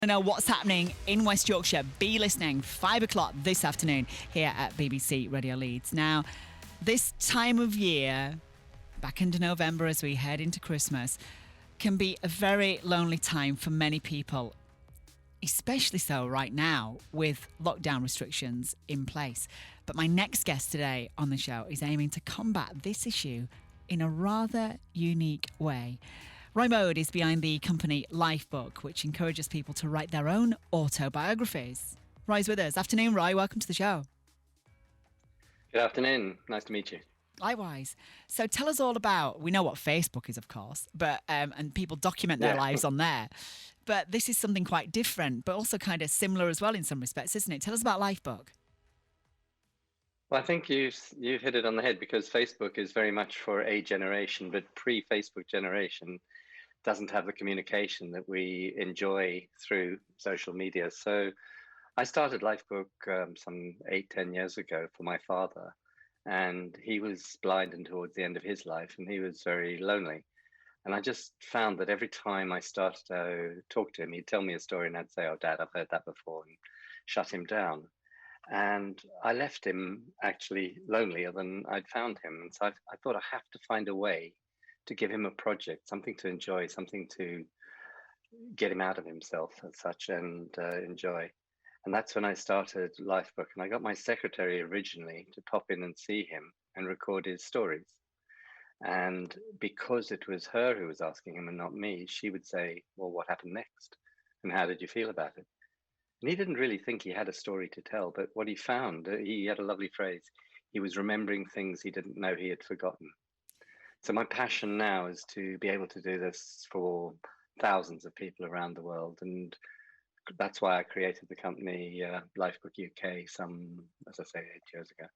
To know what's happening in West Yorkshire, be listening 5 o'clock this afternoon here at BBC Radio Leeds. Now, this time of year, back into November as we head into Christmas, can be a very lonely time for many people, especially so right now with lockdown restrictions in place. But my next guest today on the show is aiming to combat this issue in a rather unique way. Roy Moed is behind the company LifeBook, which encourages people to write their own autobiographies. Roy's with us. Afternoon, Roy. Welcome to the show. Good afternoon. Nice to meet you. Likewise. So tell us all about, we know what Facebook is, of course, but and people document their lives on there. But this is something quite different, but also kind of similar as well in some respects, isn't it? Tell us about LifeBook. Well, I think you've hit it on the head, because Facebook is very much for a generation, but pre-Facebook generation doesn't have the communication that we enjoy through social media. So I started LifeBook some 8-10 years ago for my father, and he was blind and towards the end of his life, and he was very lonely. And I just found that every time I started to talk to him, he'd tell me a story and I'd say, "Oh, Dad, I've heard that before," and shut him down. And I left him actually lonelier than I'd found him. And so I thought I have to find a way to give him a project, something to enjoy, something to get him out of himself as such and enjoy. And that's when I started LifeBook. And I got my secretary originally to pop in and see him and record his stories. And because it was her who was asking him and not me, she would say, "Well, what happened next? And how did you feel about it?" And he didn't really think he had a story to tell, but what he found, he had a lovely phrase, he was remembering things he didn't know he had forgotten. So my passion now is to be able to do this for thousands of people around the world. And that's why I created the company LifeBook UK some, as I say, 8 years ago.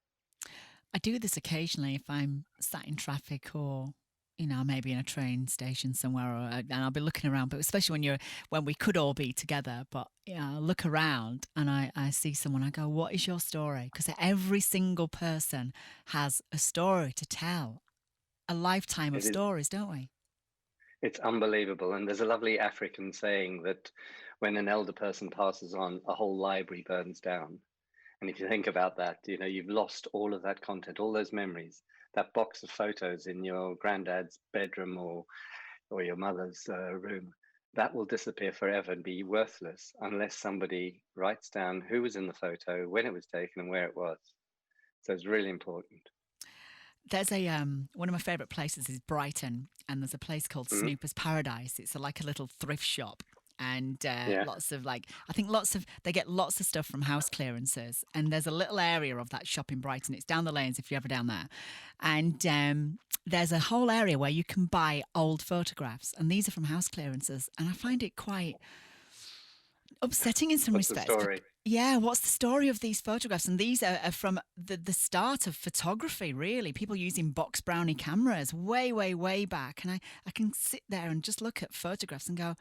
I do this occasionally if I'm sat in traffic or, you know, maybe in a train station somewhere, and I'll be looking around, but especially when we could all be together, but you know, I look around and I see someone, I go, "What is your story?" Because every single person has a story to tell, a lifetime of stories, don't we? It's unbelievable. And there's a lovely African saying that when an elder person passes on, a whole library burns down. And if you think about that, you know, you've lost all of that content, all those memories, that box of photos in your granddad's bedroom or your mother's room, that will disappear forever and be worthless unless somebody writes down who was in the photo, when it was taken, and where it was. So it's really important. There's one of my favourite places is Brighton, and there's a place called Snooper's Paradise. It's like a little thrift shop. And lots of they get lots of stuff from house clearances, and there's a little area of that shop in Brighton. It's down the lanes if you're ever down there, and there's a whole area where you can buy old photographs, and these are from house clearances, and I find it quite upsetting in some respects. The story? Yeah, what's the story of these photographs? And these are from the start of photography, really. People using box brownie cameras way back, and I can sit there and just look at photographs and go,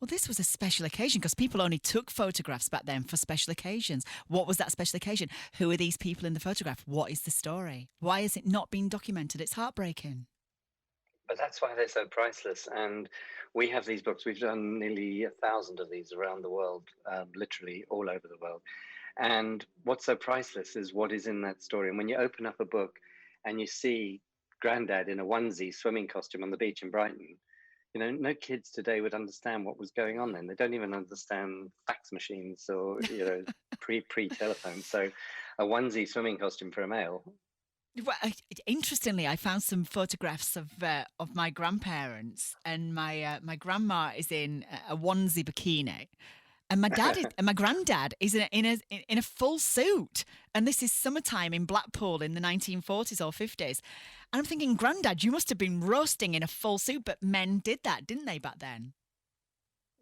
well, this was a special occasion, because people only took photographs back then for special occasions. What was that special occasion? Who are these people in the photograph? What is the story? Why is it not being documented? It's heartbreaking. But that's why they're so priceless. And we have these books. We've done nearly 1,000 of these around the world, literally all over the world. And what's so priceless is what is in that story. And when you open up a book and you see Granddad in a onesie swimming costume on the beach in Brighton, you know, no kids today would understand what was going on then. They don't even understand fax machines or, you know, pre-telephone. So a onesie swimming costume for a male. Well, interestingly, I found some photographs of my grandparents, and my grandma is in a onesie bikini, and my granddad is in a full suit, and this is summertime in Blackpool in the 1940s or 50s. And I'm thinking, Granddad, you must have been roasting in a full suit, but men did that, didn't they, back then?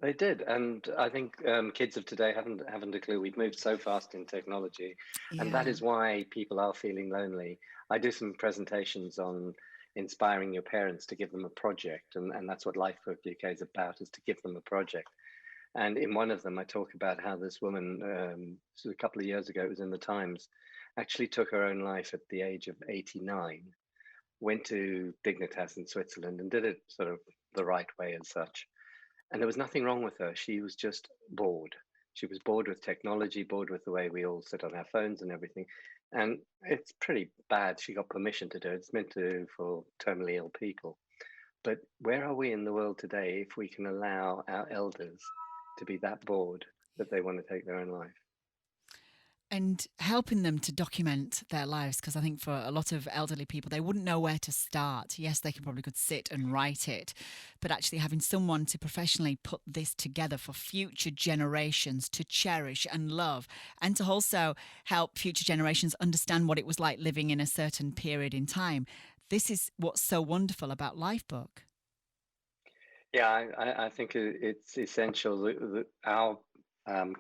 They did, and I think kids of today haven't a clue. We've moved so fast in technology, and that is why people are feeling lonely. I do some presentations on inspiring your parents to give them a project, and that's what LifeBook UK is about, is to give them a project. And in one of them, I talk about how this woman, so a couple of years ago, it was in the Times, actually took her own life at the age of 89, went to Dignitas in Switzerland and did it sort of the right way and such. And there was nothing wrong with her. She was just bored. She was bored with technology, bored with the way we all sit on our phones and everything. And it's pretty bad. She got permission to do it. It's meant to for terminally ill people. But where are we in the world today if we can allow our elders to be that bored that they want to take their own life? And helping them to document their lives, because I think for a lot of elderly people, they wouldn't know where to start. Yes, they could sit and write it, but actually having someone to professionally put this together for future generations to cherish and love, and to also help future generations understand what it was like living in a certain period in time. This is what's so wonderful about LifeBook. Yeah, I think it's essential. Our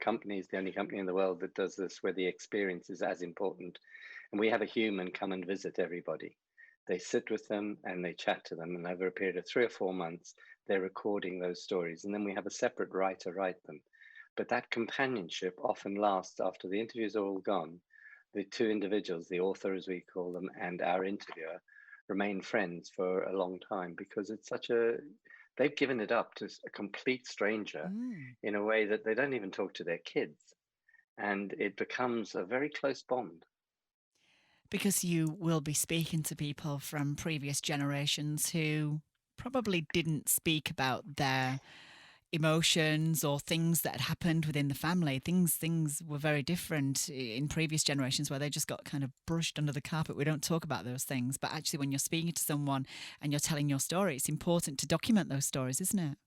company is the only company in the world that does this, where the experience is as important. And we have a human come and visit everybody. They sit with them and they chat to them. And over a period of 3 or 4 months, they're recording those stories. And then we have a separate writer write them. But that companionship often lasts after the interviews are all gone. The two individuals, the author, as we call them, and our interviewer, remain friends for a long time, because it's such a they've given it up to a complete stranger in a way that they don't even talk to their kids. And it becomes a very close bond. Because you will be speaking to people from previous generations who probably didn't speak about their emotions or things that had happened within the family. Things were very different in previous generations, where they just got kind of brushed under the carpet. We don't talk about those things. But actually, when you're speaking to someone and you're telling your story, it's important to document those stories, isn't it?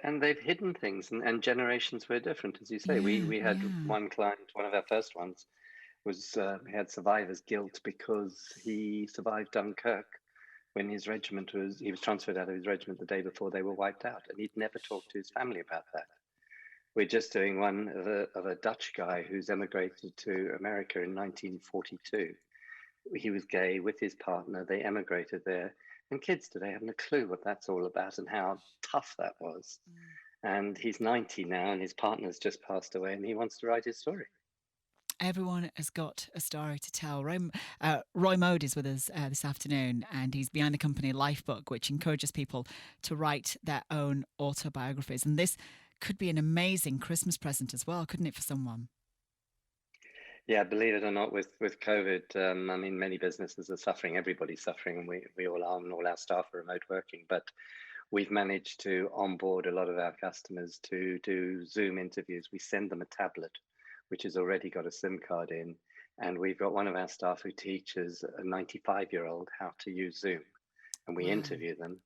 And they've hidden things, and generations were different, as you say. We had Yeah. one client, one of our first ones, was he had survivor's guilt because he survived Dunkirk when he was transferred out of his regiment the day before they were wiped out, and he'd never talked to his family about that. We're just doing one of a Dutch guy who's emigrated to America in 1942. He was gay with his partner. They emigrated there. And kids today haven't a clue what that's all about and how tough that was. And he's 90 now, and his partner's just passed away, and he wants to write his story. Everyone has got a story to tell. Roy Moed is with us this afternoon, and he's behind the company LifeBook, which encourages people to write their own autobiographies. And this could be an amazing Christmas present as well, couldn't it, for someone? Yeah, believe it or not, with COVID, I mean, many businesses are suffering. Everybody's suffering, and we all are, and all our staff are remote working. But we've managed to onboard a lot of our customers to do Zoom interviews. We send them a tablet, which has already got a SIM card in. And we've got one of our staff who teaches a 95-year-old how to use Zoom. And we Wow. interview them.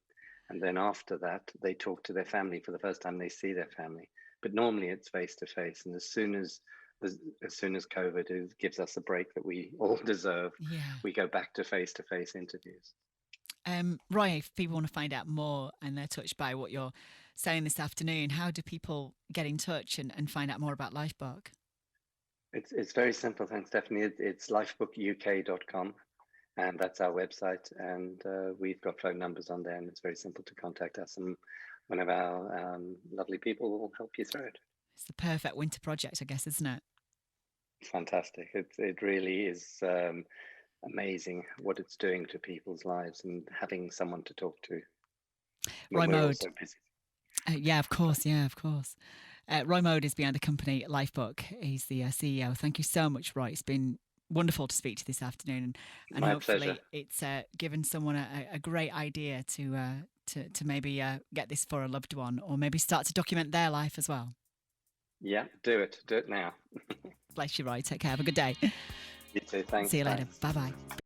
And then after that, they talk to their family for the first time they see their family. But normally it's face to face. And as soon as COVID gives us a break that we all deserve, Yeah. we go back to face interviews. Roy, if people want to find out more and they're touched by what you're saying this afternoon, how do people get in touch and find out more about LifeBook? It's very simple, thanks, Stephanie. It's lifebookuk.com, and that's our website. And we've got phone numbers on there, and it's very simple to contact us. And one of our lovely people will help you through it. It's the perfect winter project, I guess, isn't it? Fantastic. It really is amazing what it's doing to people's lives, and having someone to talk to Roy when we're all Moed. so busy. Yeah, of course. Yeah, of course. Roy Moed is behind the company LifeBook. He's the CEO. Thank you so much, Roy. It's been wonderful to speak to you this afternoon, and My hopefully pleasure. it's given someone a great idea to maybe get this for a loved one, or maybe start to document their life as well. Yeah, do it now. Bless you, Roy. Take care. Have a good day. You too. Thanks. See you Bye. later. Bye bye.